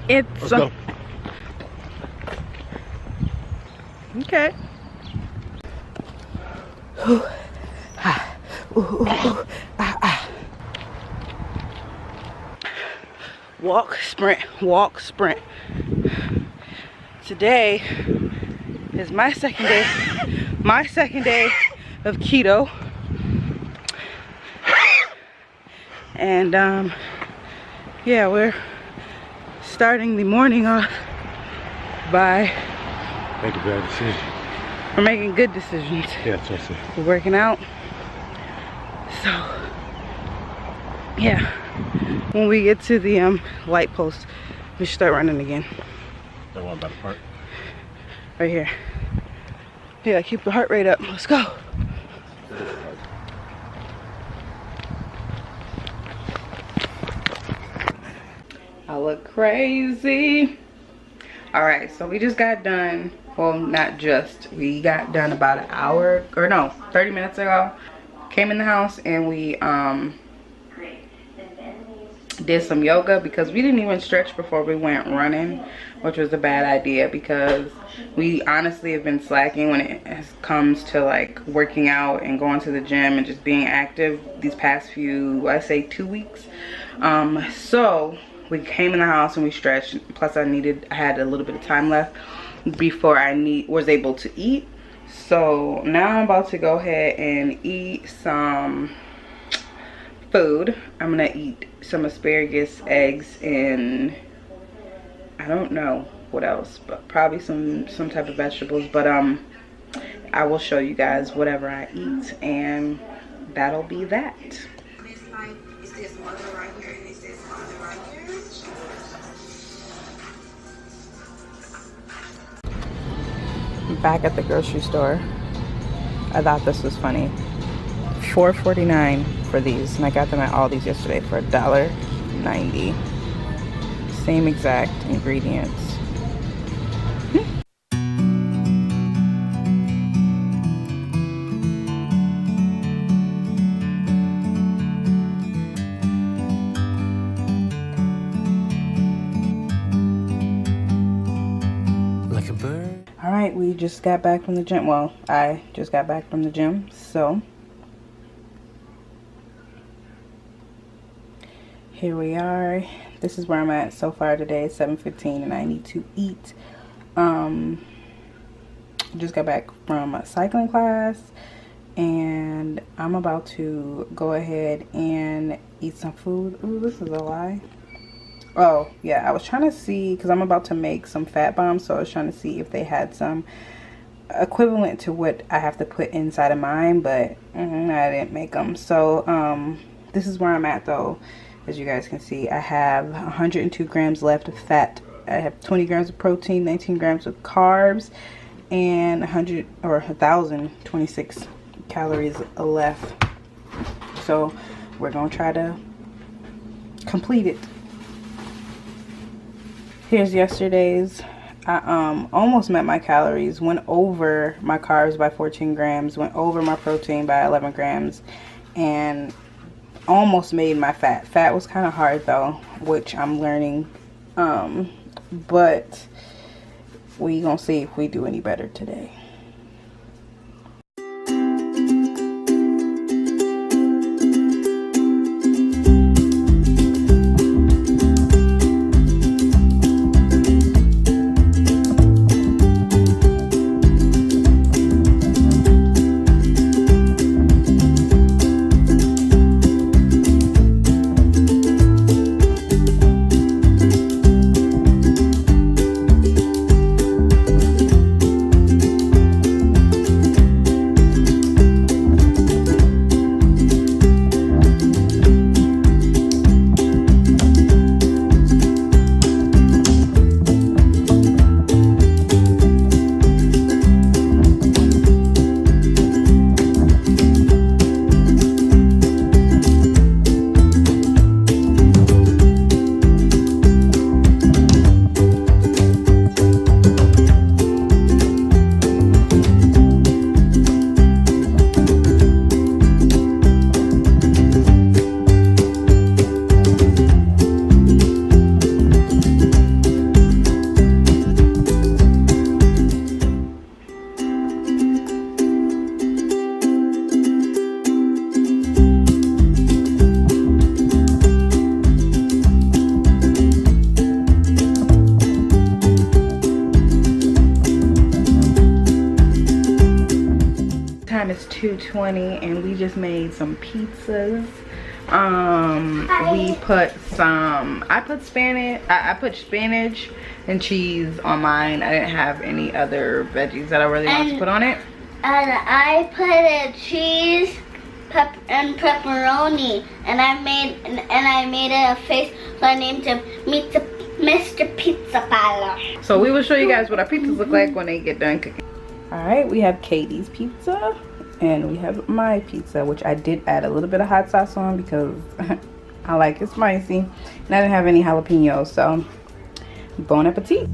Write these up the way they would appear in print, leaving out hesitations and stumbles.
Let's go. Okay. Ooh, ah, ooh, ooh, ooh, ah, ah. Walk, sprint, walk, sprint. Today is my second day of keto. And yeah, we're starting the morning off by Make a bad decision. we're making good decisions. Yeah, that's what I said. We're working out. So yeah, when we get to the light post, we should start running again. That one by the park. Right here. Yeah, keep the heart rate up. Let's go. I look crazy. All right, so we just got done. Well, not just. We got done about an hour, or no, 30 minutes ago. Came in the house and we did some yoga because we didn't even stretch before we went running, which was a bad idea because we honestly have been slacking when it comes to like working out and going to the gym and just being active these past few, I say 2 weeks. So we came in the house and we stretched. Plus I had a little bit of time left before I was able to eat. So now I'm about to go ahead and eat some food. I'm gonna eat some asparagus, eggs, and I don't know what else, but probably some type of vegetables. But I will show you guys whatever I eat, and that'll be that. Back at the grocery store. I thought this was funny. $4.49 for these, and I got them at Aldi's yesterday for $1.90. Same exact ingredients. Like a bird. All right, we just got back from the gym. Well, I just got back from the gym, so here we are. This is where I'm at so far today. It's 7:15 and I need to eat. Just got back from a cycling class and I'm about to go ahead and eat some food. Ooh, this is a lie. Oh yeah, I was trying to see because I'm about to make some fat bombs, so I was trying to see if they had some equivalent to what I have to put inside of mine, but I didn't make them. So this is where I'm at though. As you guys can see, I have 102 grams left of fat. I have 20 grams of protein, 19 grams of carbs, and 1,026 calories left. So we're gonna try to complete it. Here's yesterday's. I almost met my calories, went over my carbs by 14 grams, went over my protein by 11 grams, and almost made my fat. Fat was kind of hard though, which I'm learning. But we gonna see if we do any better today. 2:20 and we just made some pizzas. We put some, I put spinach and cheese on mine. I didn't have any other veggies that I really wanted to put on it. And I put a cheese and pepperoni, and I made a face, so I named him Mr. Pizza Parlor. So we will show you guys what our pizzas look like when they get done cooking. All right, we have Katie's pizza and we have my pizza, which I did add a little bit of hot sauce on because I like it spicy, and I didn't have any jalapenos. So bon appetit.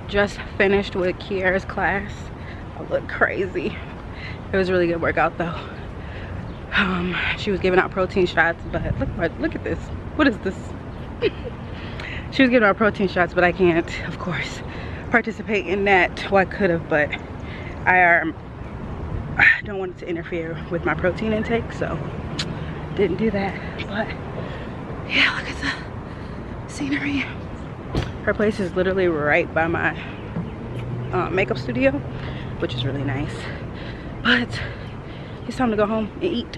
Just finished with Kiara's class. I look crazy. It was a really good workout though. She was giving out protein shots, but look at this. What is this? She was giving out protein shots, but I can't, of course, participate in that. Well, I could have, but I don't want it to interfere with my protein intake, so didn't do that. But yeah, look at the scenery. Her place is literally right by my makeup studio, which is really nice. But it's time to go home and eat.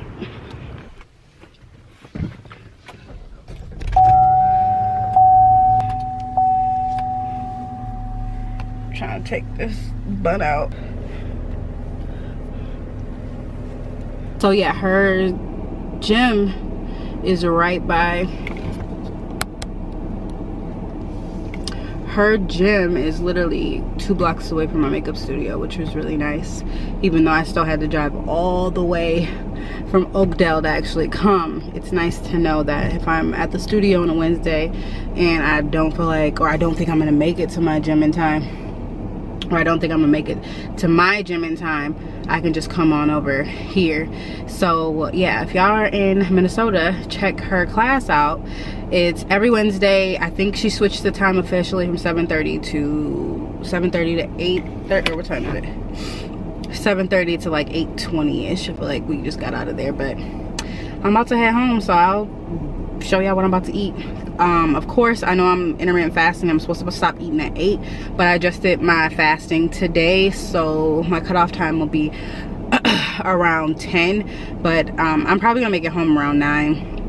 I'm trying to take this bun out. So yeah, her gym is right by, her gym is literally 2 blocks away from my makeup studio, which was really nice, even though I still had to drive all the way from Oakdale to actually come. It's nice to know that if I'm at the studio on a Wednesday and I don't feel like, or I don't think I'm gonna make it to my gym in time, or I don't think I'm gonna make it to my gym in time, I can just come on over here. So yeah, if y'all are in Minnesota, check her class out. It's every Wednesday. I think she switched the time officially from 7:30 to 8:30, or what time is it? 7:30 to like 8:20ish. I feel like we just got out of there, but I'm about to head home, so I'll show y'all what I'm about to eat. Of course, I know I'm intermittent fasting. I'm supposed to stop eating at 8, but I just did my fasting today, so my cutoff time will be around 10. But I'm probably gonna make it home around 9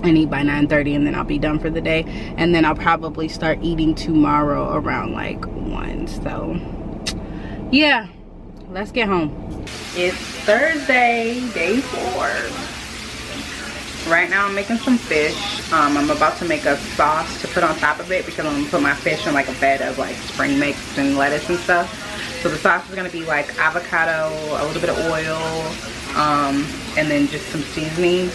and eat by 9:30, and then I'll be done for the day. And then I'll probably start eating tomorrow around like 1. So yeah, let's get home. It's Thursday, day 4. Right now I'm making some fish. I'm about to make a sauce to put on top of it because I'm gonna put my fish in like a bed of like spring mix and lettuce and stuff. So the sauce is gonna be like avocado, a little bit of oil, and then just some seasoning.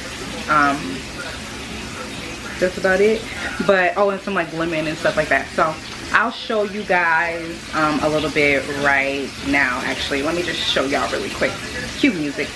That's about it. But oh, and some like lemon and stuff like that. So I'll show you guys a little bit right now. Actually, let me just show y'all really quick. Cue music.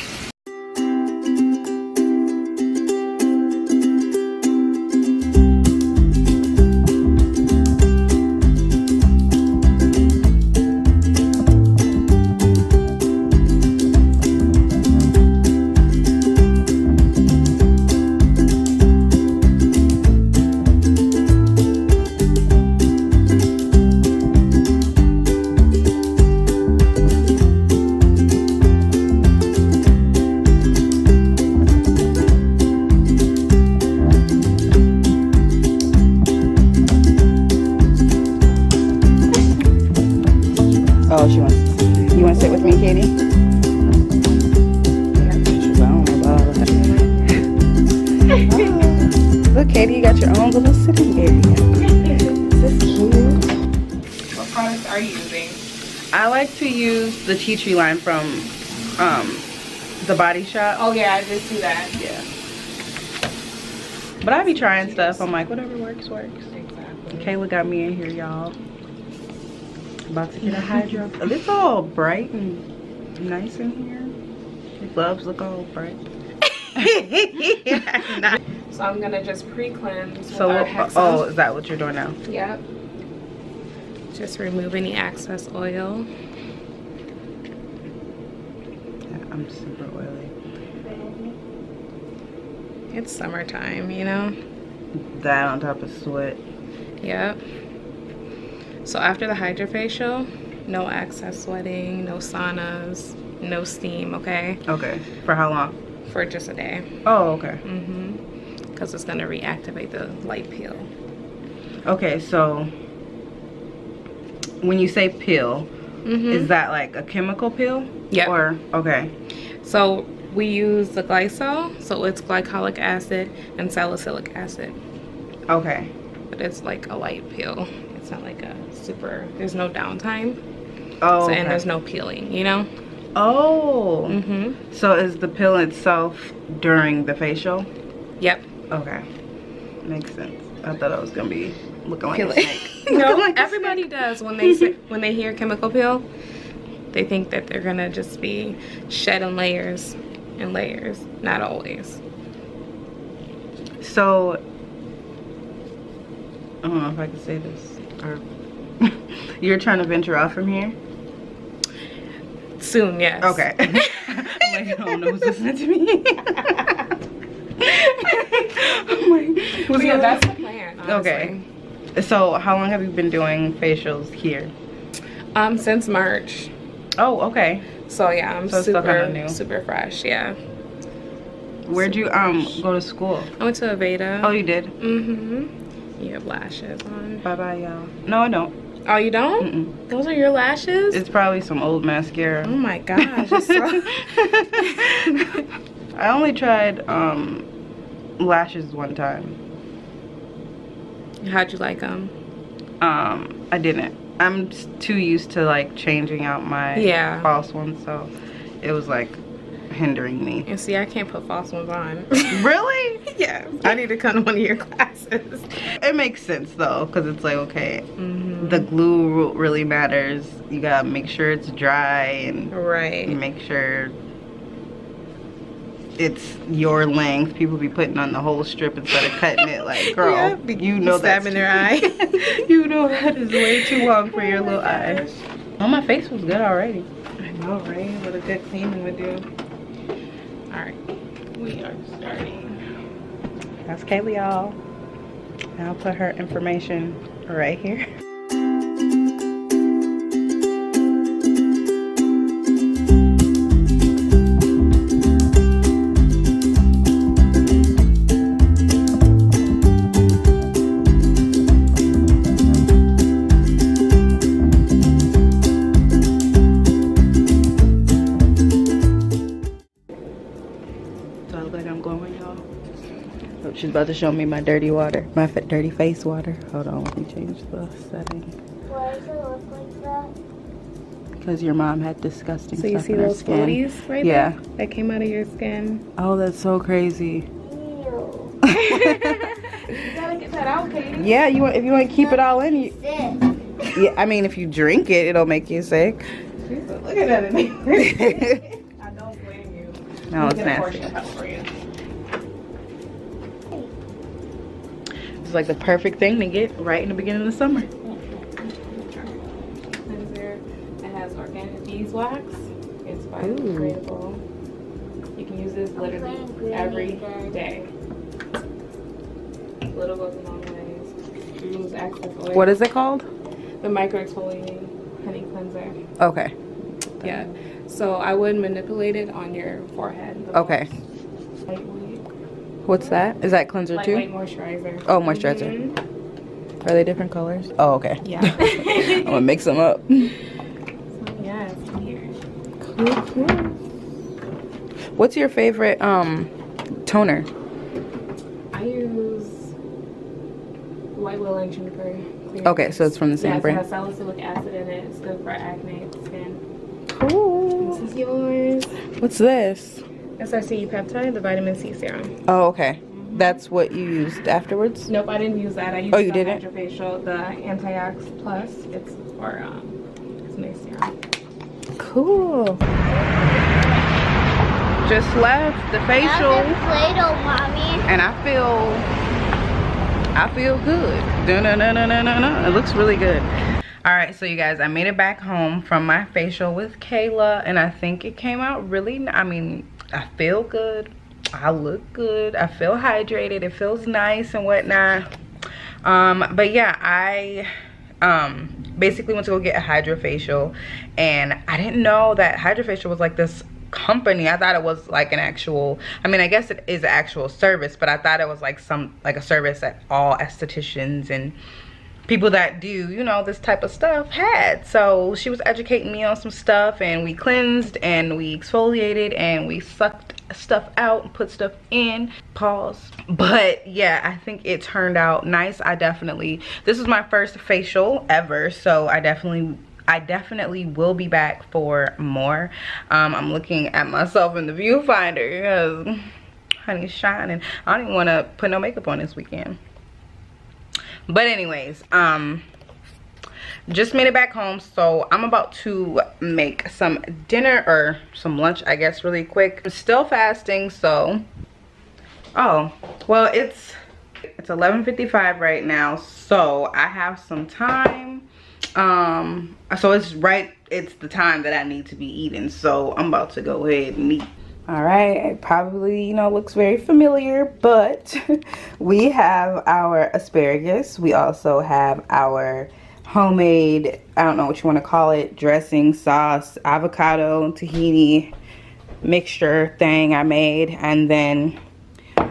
You want to sit with me, Katie? I don't know about all that. Look, Katie, you got your own little sitting area. This is cute. What products are you using? I like to use the tea tree line from the Body Shop. Oh yeah, I did see that. Yeah. But I be trying stuff. I'm like, whatever works, works. Exactly. Kayla got me in here, y'all. About to get a hydro. It's all bright and nice in here. The gloves look all bright. So I'm gonna just pre-cleanse. So, oh, is that what you're doing now? Yep. Just remove any excess oil. Yeah, I'm super oily. It's summertime, you know? That on top of sweat. Yep. So after the hydrofacial, no excess sweating, no saunas, no steam, okay? Okay. For how long? For just a day. Oh, okay. Because it's gonna reactivate the light peel. Okay, so when you say peel, is that like a chemical peel? Yeah. Or, okay. So we use the glycol, so it's glycolic acid and salicylic acid. Okay. But it's like a light peel. It's not like a super, there's no downtime. Oh, So, okay. and there's no peeling, you know? Oh. So is the pill itself during the facial? Yep. Okay. Makes sense. I thought I was going to be looking like Peel a it. snake. No, Looking like a everybody does when they when they hear chemical peel. They think that they're gonna just be shedding layers and layers. Not always. So, I don't know if I can say this. Or you're trying to venture off from here? Soon, yes. Okay. I'm like, I don't know who's listening to me. I'm like, But yeah, that's the plan. Honestly. okay. So, how long have you been doing facials here? Since March. Oh, okay. So yeah, I'm So it's still kinda super new. super fresh. Yeah. Where'd you go to school? I went to Aveda. Oh, you did? You have lashes on. Bye bye, y'all. No, I don't. Oh, you don't? Those are your lashes? It's probably some old mascara. Oh my gosh. It's so... I only tried lashes one time. How'd you like them? I didn't. I'm too used to like changing out my false ones, so it was like hindering me. And see, I can't put false ones on. Really? Yeah. I need to come to one of your classes. It makes sense though, because it's like, okay, the glue really matters. You gotta make sure it's dry and make sure it's your length. People be putting on the whole strip instead of cutting it. Like, girl, you know that's stabbing their eye. You know that is way too long for your little eye. Oh, my face was good already. I know, right? What a good cleaning would do. All right, we are starting. That's Kaylee, y'all. And I'll put her information right here. Do I look like I'm glowing, y'all? Oh, she's about to show me my dirty water. My dirty face water. Hold on, let me change the setting. Why does it look like that? Because your mom had disgusting So you stuff see in her those skin. floaties right Yeah. there? That came out of your skin. Oh, that's so crazy. Ew. You gotta get that out, Katie. Yeah, if you want to keep it all in, Sick. yeah. I mean, if you drink it, it'll make you sick. Look at that in there. I don't blame you. No, it's Get a portion nasty. of that for you. It's like the perfect thing to get right in the beginning of the summer. Cleanser. It has organic beeswax. It's biodegradable. You can use this literally every day. Little goes a long ways. Removes excess oil. What is it called? The micro exfoliating honey cleanser. Okay. Yeah. So I would manipulate it on your forehead. Okay. Lightweight. What's that? Is that cleanser Lightweight too? moisturizer. Oh, moisturizer. Are they different colors? Oh, okay. Yeah. I'm gonna mix them up. So yeah, it's here. What's your favorite toner? I use white willow and juniper. Okay, so it's from the same brand. Yeah, it has salicylic acid in it. It's good for acne skin. Cool. This is yours. What's this? SRC peptide, the vitamin C serum. Oh, okay. That's what you used afterwards? Nope, I didn't use that. I used you the didn't? Hydrofacial, the Antiox Plus. It's for it's a nice serum. Cool. Just left the facial, Play-Doh, mommy. and I feel good. It looks really good. All right, so you guys, I made it back home from my facial with Kayla, and I think it came out really, I mean, I feel good. I look good. I feel hydrated. It feels nice and whatnot. But yeah, I basically went to go get a hydrofacial, and I didn't know that hydrofacial was like this company. I thought it was like an actual, I mean, I guess it is an actual service, but I thought it was like a service that all estheticians and people that do, you know, this type of stuff had. So she was educating me on some stuff, and we cleansed and we exfoliated and we sucked stuff out and put stuff in. Pause. But yeah, I think it turned out nice. This is my first facial ever, so I definitely will be back for more. I'm looking at myself in the viewfinder because honey's shining. I don't even want to put no makeup on this weekend. But anyways, just made it back home, so I'm about to make some dinner or some lunch, I guess, really quick. I'm still fasting, so well, it's 11:55 right now, so I have some time. So it's the time that I need to be eating, so I'm about to go ahead and eat. All right, it probably, you know, looks very familiar, but we have our asparagus. We also have our homemade, I don't know what you want to call it, dressing, sauce, avocado, tahini mixture thing I made. And then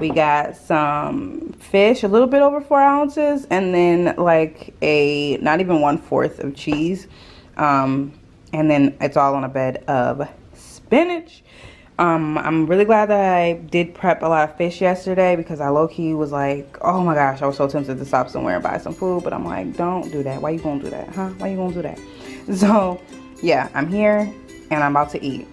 we got some fish, a little bit over 4 ounces, and then like not even 1/4 of cheese. And then it's all on a bed of spinach. I'm really glad that I did prep a lot of fish yesterday, because I low-key was like, oh my gosh, I was so tempted to stop somewhere and buy some food, but I'm like, don't do that. Why you gonna do that, huh? Why you gonna do that? So yeah, I'm here and I'm about to eat.